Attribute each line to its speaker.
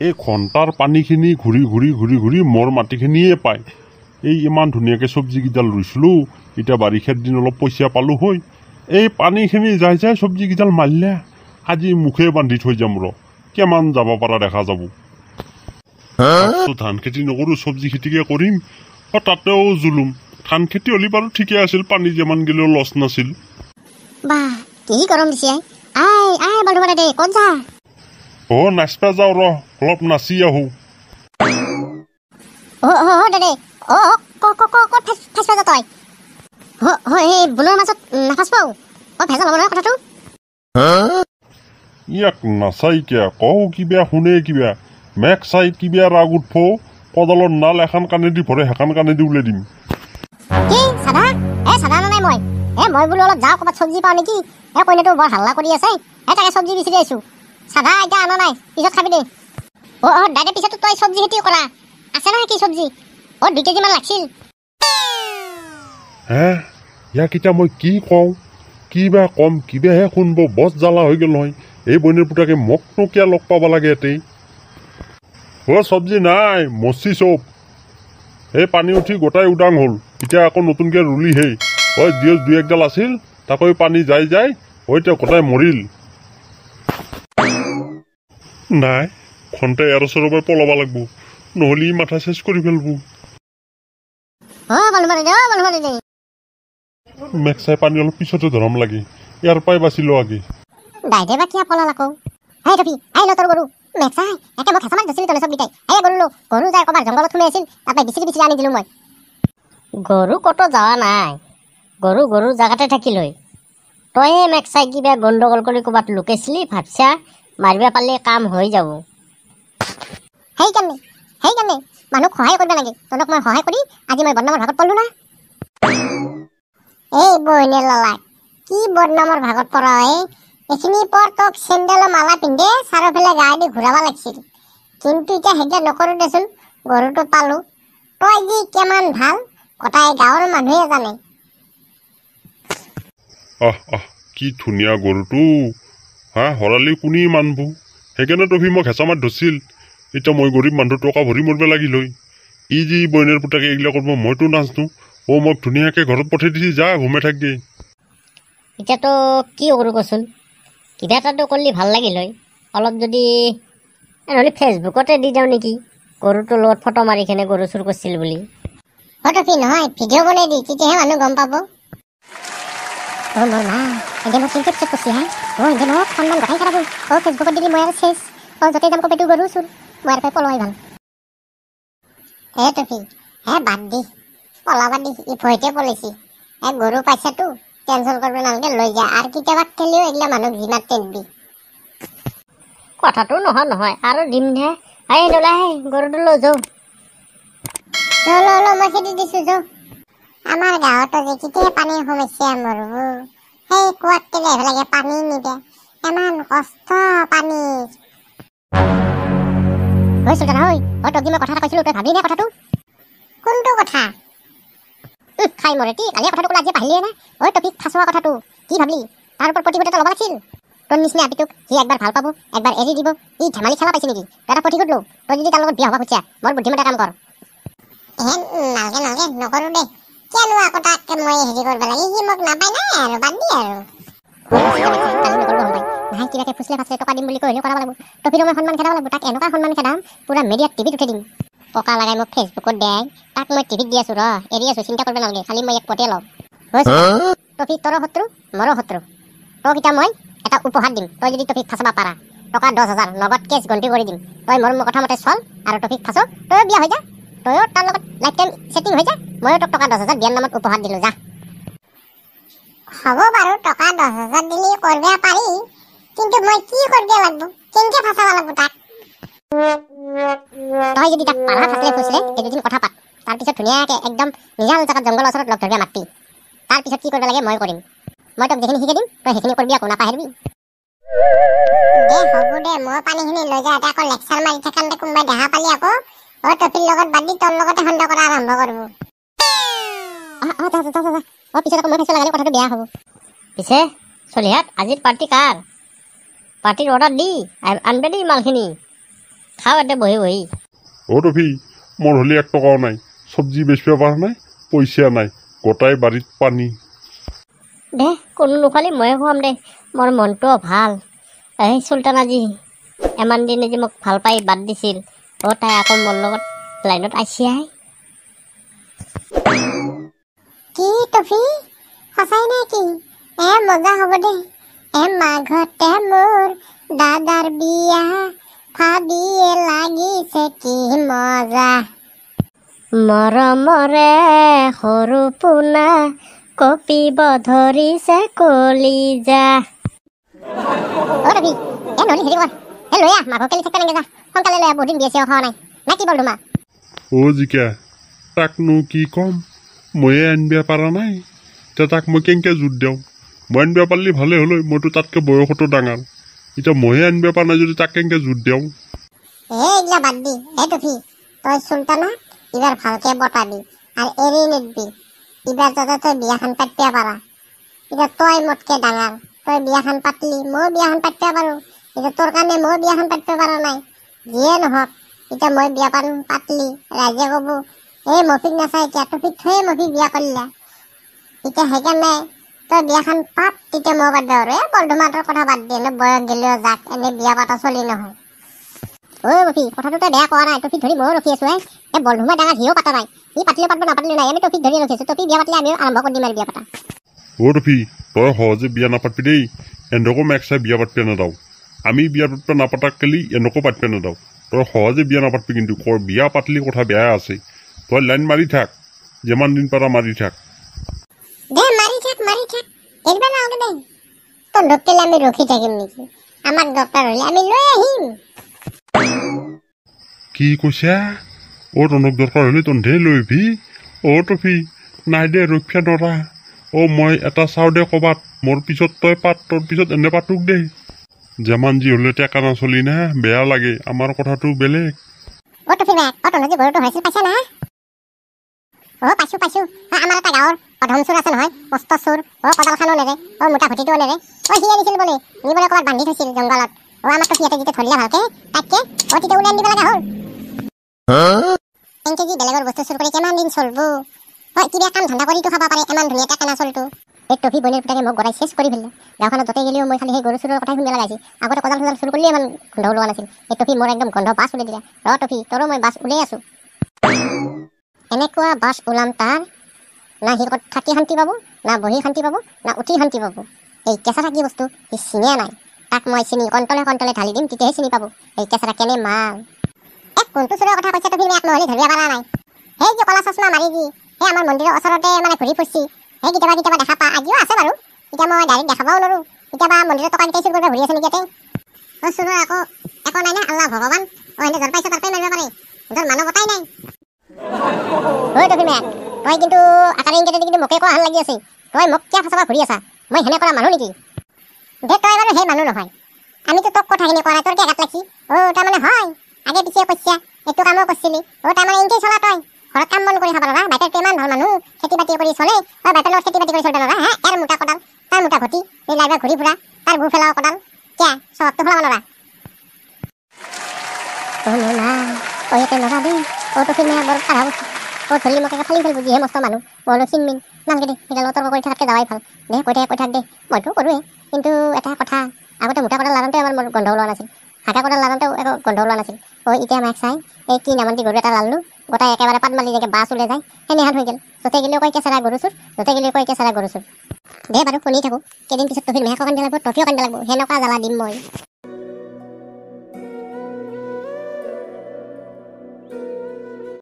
Speaker 1: এই ঘণ্টাৰ পানীখিনি ঘূৰি ঘূৰি ঘূৰি ঘূৰি মোৰ মাটিখিনিয়ে পায়। এই ইমান ধুনীয়াকৈ চব্জিকেইডাল ৰুইছিলোঁ, এতিয়া বাৰিষাৰ দিন অলপ পইচা পালোঁ হয়। এই পানীখিনি যাই যাই চব্জিকেইডাল মাৰিলে আজি মুখে বান্ধি থৈ যাম কিমান যাব পৰা দেখা যাব। ধান খেতি নকৰোঁ, চব্জি খেতিকে কৰিম। তাতেও জুলুম। ধান খেতি হ'লে বাৰু ঠিকে আছিল, পানী যিমান গেলেও লছ নাছিল।
Speaker 2: বাহ, কি গৰম দিছে। ক'ত যা?
Speaker 1: নাচবা যাওঁ অলপ নাচি আহোঁ।
Speaker 2: দাদে ক'ত ফাঁচবা যা তই? এই বুলৰ মাজত নাফাঁচবাও। ভেজাল হ'ব নহয় কথাটো।
Speaker 1: ইয়াক নাচাই কিয়া কওঁ কিবা শুনে কিবা মেক চাই কিবা ৰাগ উঠব। কদালৰ নাল এখন কাণেদি ভৰে সেইখন কাণেদি উলাই দিম।
Speaker 2: কি চাদা? চাদা নাই মই বোলো অলপ যাওঁ ক'ৰবাত চব্জি পাওঁ নেকি। কইনাটো বৰ হাল্লা কৰি আছে, তাকে চব্জি বিচাৰি আহিছোঁ। চাদা এতিয়া আনা নাই, পিছত খাবি দে। দাদা পিছতো তই চব্জি খেতি কৰা আছে নহয় কি চব্জি? 2 কেজিমান লাগছিল।
Speaker 1: ইয়াক এতিয়া মই কি কওঁ, কিবা কম কিবাহে শুনব। বছ জ্বালা হৈ গ'ল নহয়। এই বইনৰ পুতাকে মোকনো কিয় লগ পাব লাগে ইয়াতেই। চব্জি নাই, মচি চব। এই পানী উঠি গোটাই উদাং হ'ল। এতিয়া আকৌ নতুনকৈ ৰুলিহেই। জিঅ' 2-1ডাল আছিল, তাকো পানী যাই যাই এতিয়া গোটাই মৰিল। নাই, ঘণ্টাই এৰ চৰৰ পৰা পলাব লাগিব, নহ'লে মাথা চেচ কৰি পেলাব। মেঘ চাই পানী অলপ পিছতে ধৰম লাগে, ইয়াৰ পৰাই বাচিলো আগে।
Speaker 2: গৰু কতো যোৱা নাই, গৰু জাগাতে থাকিল। তইহে মেঘ চাই কিবা গণ্ডগোল কৰি ক'ৰবাত লুকাইছিলি, ভাবছা মাৰিবা পালে কাম হৈ যাব। সেইকাৰণে মানুহক সহায় কৰিব লাগে। তহঁতক মই সহায় কৰি আজি মই বদনামৰ ভাগত পৰলো না। এই বইনে ললা কি বদনামৰ ভাগত পৰা? এইখিনি পৰ তোক চেণ্ডেলৰ মালা পিন্ধে চাৰিওফালে গাই দি ঘূৰাব লাগিছিল, কিন্তু এতিয়া সেইটা নকৰো দেচোন। গৰুটো পালো, তই যি কিমান ভাল গোটাই গাঁৱৰ মানুহে জানে।
Speaker 1: কি ধুনীয়া গৰুটো। হৰালি কোনে মানব? সেইকাৰণে তভি মোক হেঁচা মাত ধৰছিল। এতিয়া মই গৰীব মানুহ টকা ভৰি মৰিব লাগিল হয়। ই যি বইনৰ পুতাকে এইগিলা কৰিব, মইতো নাজনো। মোক ধুনীয়াকৈ ঘৰত পঠাই দিছি, যা ঘুমে থাক দে।
Speaker 2: এতিয়াতো কি কৰো কচোন? কিবা এটাতো কৰিলে ভাল লাগিল হয়। অলপ যদি নহ'লে ফেচবুকতে দি যাওঁ নেকি, গৰুটোৰ লগত ফটো মাৰি কেনে গৰু চুৰ কৰিছিল বুলি। ফটো নহয়, ভিডিঅ' বনাই দি, তেতিয়াহে মানুহ গম পাব। ফেচবুকত দিলি মই আৰু চেছ। য'তে যাম কপেটো গৰু চুৰ, মই আৰু পলোৱাই ভাল। বাদ দি পলাবা দি, ই ভয়তে পলাইছি। গৰু পাইছাতো টেনচন কৰিব নালাগে, লৈ যা। আৰু কেতিয়াবা খেলিও এইগিলা মানুহ ঘিনাত তেলবি। কথাটো নহয় আৰু দিম দে। গৰুটো লৈ যাওঁ। মই খেদি দিছো যাওঁ। আমাৰ গাঁৱতো যে কেতিয়া পানীৰ সমস্যা মৰবো। সেই কুৱাত কেলে আহিব লাগে, পানী নিদে। ইমান কষ্ট পানী। তোক মই কথা এটা কৈছিলো, তই ভাবি নে কথাটো? কোনটো কথা? খাই মৰে কি কালিয়ে কথাটো ক'লে আজি পাহিলিয়ে না? টপিক ফাঁচোৱা কথাটো কি ভাবলি? তাৰ ওপৰত প্ৰতিশোধ এটা ল'ব লাগিছিল। তোৰ নিচিনা আপিটোক সি একবাৰ ভাল পাব, একবাৰ এৰি দিব। ই ধেমালি খেলা পাইছে নেকি? এটা প্ৰতিশোধ লওঁ। তই যদি তাৰ লগত বিয়া হ'ব খুজিছা, মোৰ বুদ্ধিমতে কাম কৰ। নালগে নকৰো দে। কিয়নো আকৌ তাক মই হেৰি কৰিব লাগে, সি মোক নাপায় নাই আৰু বাদ দি আৰু। কিবাকে ফুচলে ফাচলে টকা দিম বুলি কৈলেও কৰাব লাগিব। টপিৰো মই সন্মান খেদাব লাগিব। তাক এনেকুৱা সন্মান খেদাম, পুৰা মিডিয়াত টিভিত উঠাই দিম। পকা লগাই মোক ফেচবুকত দেয়, তাক মই টিভিত দি আছো এৰি আছো, চিন্তা কৰিব নালাগে। খালি মই এক পতে লওঁ। টপিক তোৰো শত্ৰু, মোৰো শত্ৰু। তোক এতিয়া মই এটা উপহাৰ দিম, তই যদি টপিক ফাঁচাব পাৰা। টকা 10,000 লগত কেছ গন্তি কৰি দিম। তই মোৰ কথা মতে চল আৰু টপিক ফাঁচো, তয়ো বিয়া হৈ যা। তয়ো তাৰ লগত লাইফ টাইম ছেটিং হৈ যা। ময়ো তোক টকা 10,000 বিয়াৰ নামত উপহাৰ দিলো, যা। হ'ব বাৰু, টকা 10,000 দিলে কৰিব পাৰি, কিন্তু মই কি কৰিব লাগিব? কেনেকে ফাঁচাব লাগিব তাক? তই যদি তাক পাৰা ফাঁচলে ফুচলে, এই দুদিন কথা পাত। তাৰপিছত ধুনীয়াকে একদম নিজান জেগাত জংঘলৰ ওচৰত লগ ধৰিবা মাতি। তাৰপিছত কি কৰিব লাগে মই কৰিম। মই তোক যিখিনি শিকাই দিম, তই সেইখিনি কৰিবি, আকৌ নাপাহৰিবি। হ'ব দে, মই পানীখিনি লৈ যা। আকৌ লেকচাৰ মাৰি থাকাতে কোনোবাই দেখা পালি আকৌ টপিৰ লগত বাদ দি তোৰ লগতে সন্দেহ কৰা আৰম্ভ কৰিব। পিছত আকৌ মই ফেচলা লগালে কথাটো বেয়া হ'ব। পিছে চলিহাত আজিৰ পাৰ্টি কাৰ? পাৰ্টিৰ অৰ্ডাৰ দি আনবে দেই মালখিনি। খাওঁ এতে বহি বহি
Speaker 1: অ টফি মোৰ হ'লে 1 টকাও নাই চব্জি বেচিব পৰা নাই পইচা নাই গোটাই বাৰীত পানী
Speaker 2: দে কোনো নোখোৱালি ময়ে খুৱাম দে মোৰ মনটো ভাল এই চুলতান আজি ইমান দিনে যে মোক ভাল পাই বাদ দিছিল তাই আকৌ মোৰ লগত লাইনত আইছি আই কি টফি সঁচাই নে কি মজা হ'ব দে মাঘতে মোৰ দাদাৰ বিয়া ভাবিয়ে লাগিছে কি মজা মৰমৰে সৰু পোনা কপিব ধৰিছে কলিজা ৰবি নহ'লে হেৰি কৰ লৈ আহ মাঘৰ কেলি থাকে নেকি যা সোনকালে লৈ আহ বহুত দিন বিয়া খোৱা নাই না কি বল তোমা
Speaker 1: অ জিকা তাকনো কি কম ময়ে আনিব পৰা নাই এতিয়া তাক মই কেনেকৈ জোৰ দিওঁ মই আনিব পাৰিলে ভালে হ'ল মইতো তাতকৈ বয়সতো ডাঙৰ এতিয়া ময়ে আনিব পৰা নাই যদি তাক কেনেকৈ জোৰ দিওঁ
Speaker 2: এইগিলা বাদ দি টফি তই চুলতানা এইবাৰ ভালকে বটাবি আৰু এৰি নিদিবি এইবাৰ যাতে তই বিয়াখন পাতিব পাৰা এতিয়া তই মোতকে ডাঙৰ তই বিয়াখন পাতলি ময়ো বিয়াখন পাতিব পাৰোঁ এতিয়া তোৰ কাৰণে ময়ো বিয়াখন পাতিব পৰা নাই যিয়ে নহওক এতিয়া মই বিয়া পাতলি ৰাইজে ক'ব এই মফিক নাচাই এতিয়া টফিক থৈয়ে মফিক বিয়া কৰিলা এতিয়া সেইকাৰণে তই বিয়াখন পাত তেতিয়া মই বাদ দিওঁ আৰু বৰ্ধমানৰ কথা বাদ দিয়ে এনে বয়স গেলেও যাক এনে বিয়া পাতা চলি নহয় মফি কথাটো তই বেয়া কোৱা নাই টফিক ধৰি ময়ো ৰখি আছো বৰ্ধমাৰ ডাঙৰ সিও পাতা নাই সি পাতিলেও পাতিব নাপাতিলেও নাই আমি টফিক ধৰি ৰখি আছো টফিক বিয়া পাতিলে আমিও আৰম্ভ কৰি দিম আৰু বিয়া পাতা
Speaker 1: অ টফি তই সহজে বিয়া নাপাতবি দেই এন্দকো মেক চাই বিয়া পাতিব নেদাও আমি বিয়া পাতিব নাপাতাক কেলি এনেকো পাতিব নেদাও তই সহজে বিয়া নাপাতবি কিন্তু বিয়া পাতলি কথা বেয়া আছে তই লাইন মাৰি থাক যিমান দিন পাৰা মাৰি থাক
Speaker 2: দে মাৰি থাক এৰিব নালাগে দে তোৰ ডক্টৰলে আমি ৰখি থাকিম নেকি আমাক ডক্টৰ হ'লে আমি লৈ আহিম
Speaker 1: কি কৈছা তনক দৰকাৰ হ'লে তন্ধে লৈ আহিবি টফি নাই দে ৰক্ষা নৰা মই এটা চাওঁ দে ক'বাত মোৰ পিছত তই পাত তোৰ পিছত এনে পাতোক দে যিমান যি হ'লে টেকা নচলি না বেয়া লাগে আমাৰ কথাটো বেলেগ
Speaker 2: টফি মেক তনক যে গৰুটো হৈছিল পাইছা না পাইছো আমাৰ এটা গাঁৱৰ অধম চোৰ আছে নহয় মস্ত চোৰ কদালখানো নেৰে মোটা ভটিটোও নেৰে সি আনিছিল বোলে নিবলৈ ক'ৰবাত বান্ধি থৈছিল জংঘলত আমাৰ টফি ইয়াতে যেতিয়া ধৰিলে ভালকে তাতকে তেতিয়া উলিয়াই দিব লগা হ'ল এনেকে যি বেলেগৰ বস্তু চুৰ কৰি কিমান দিন চলব কিবা কাম ধান্দা কৰিতো খাব পাৰে ইমান ধুনীয়া টেকা নাচলটো এই টফি বনিৰ পুতাকে মোক গৰাই চেছ কৰি ফেলে গাঁওখনত য'তে গেলিও মই খালি সেই গৰু চুৰৰ কথাই শুনিব লগাইছিল আগতে কদাল চদাল চুৰ কৰিলে ইমান গন্ধ ওলোৱা নাছিল এই টফি মোৰ একদম গন্ধ বাছ উলিয়াই দিলে টফি তোৰো মই বাছ উলিয়াই আছো এনেকুৱা বাছ ওলাম তাৰ না সি ক'ত থাকি শান্তি পাব না বহি শান্তি পাব না উঠি শান্তি পাব এই কেঁচা কি বস্তু সি চিনিয়ে নাই তাক মই চিনি কণ্টলে ঢালি দিম তেতিয়াহে চিনি পাব এই কেঁচা কেনে মাল কোনটো চোৰৰ কথা কৈছে টফি মেক নহ'লে ধৰিব পৰা নাই সেই যে কলা চশমা মাৰি দি সেই আমাৰ মন্দিৰৰ ওচৰতে মানে ঘূৰি ফুৰিছি সেই কেতিয়াবা দেখা পা আজিও আছে বাৰু এতিয়া মই ডাইৰেক্ট দেখাবও নোৱাৰোঁ কেতিয়াবা মন্দিৰৰ টকা কেইটাই চুৰ কৰিব ঘূৰি আছে নেকি ইয়াতে চোৰৰ একো নাই না আল্লাহ ভগৱান এনে জল পাইছে তাতে মাৰিব পাৰে নিজৰ মানৱতাই নাই টফি মেক তই কিন্তু আকাৰে ইংকেতে কিন্তু মোকে কোৱা হান লাগি আছে তই মোক কিয় ফচাব ঘূৰি আছা মই সেনে কৰা মানুহ নেকি দে তই বাৰু সেই মানুহ নহয় আমিতো তোক কথাখিনি কোৱা নাই তোৰ কি আঘাত লাগছি তাৰমানে হয় আগে পিছে কৈছা এইটো কামো কৰিছিলি তাৰমানে এনেকেই চলা তই ঘৰত কাম বন কৰি খাব নোৱাৰা বাইদেউটো ইমান ভাল মানুহ খেতি বাতি কৰি চলে বাইদেউৰ লগত খেতি বাতি কৰি চলিব নোৱাৰা ইয়াৰ মোটা কদাল তাৰ মোটা ঘটি এই লাইবা ঘূৰি ফুৰা তাৰ ভূ ফেলাও কদাল কিয়া চবটো ফেলাব নোৱাৰা ইয়াতে নৰা দেই টফি মেক বৰ কাঢ়া বস্তু ধৰিলে মোক ফালি ফেলব যিহে মস্ত মানুহ মই চিনমিন নালগে দে সেইডাল তৰ্ক কৰি থকাতকৈ যাৱাই ভাল দে কৈ থাক দে মইতো কৰোঁৱে কিন্তু এটা কথা আগতে মোটা কদাল লাগাওঁতে আমাৰ গন্ধ ওলোৱা নাছিল হাতা কদাল লাগাওঁতেও একো গন্ধ ওলোৱা নাছিল এতিয়া মাক চাই এই কি নামন্তি গৰু এটা লাললোঁ গোটাই একেবাৰে পাত মালি যেনেকৈ বাছ ওলাই যায় সেনেহান হৈ গ'ল য'তে গেলেও কয় কেঁচাৰা গৰু চুৰ য'তে গেলেও কয় কেঁচাৰা গৰু চুৰ দে বাৰু শুনি থাকোঁ কেইদিন পিছত টফিৰ মেকো কান্দি লাগব টফিও কান্দি লাগব সেনেকুৱা জ্বালা দিম মই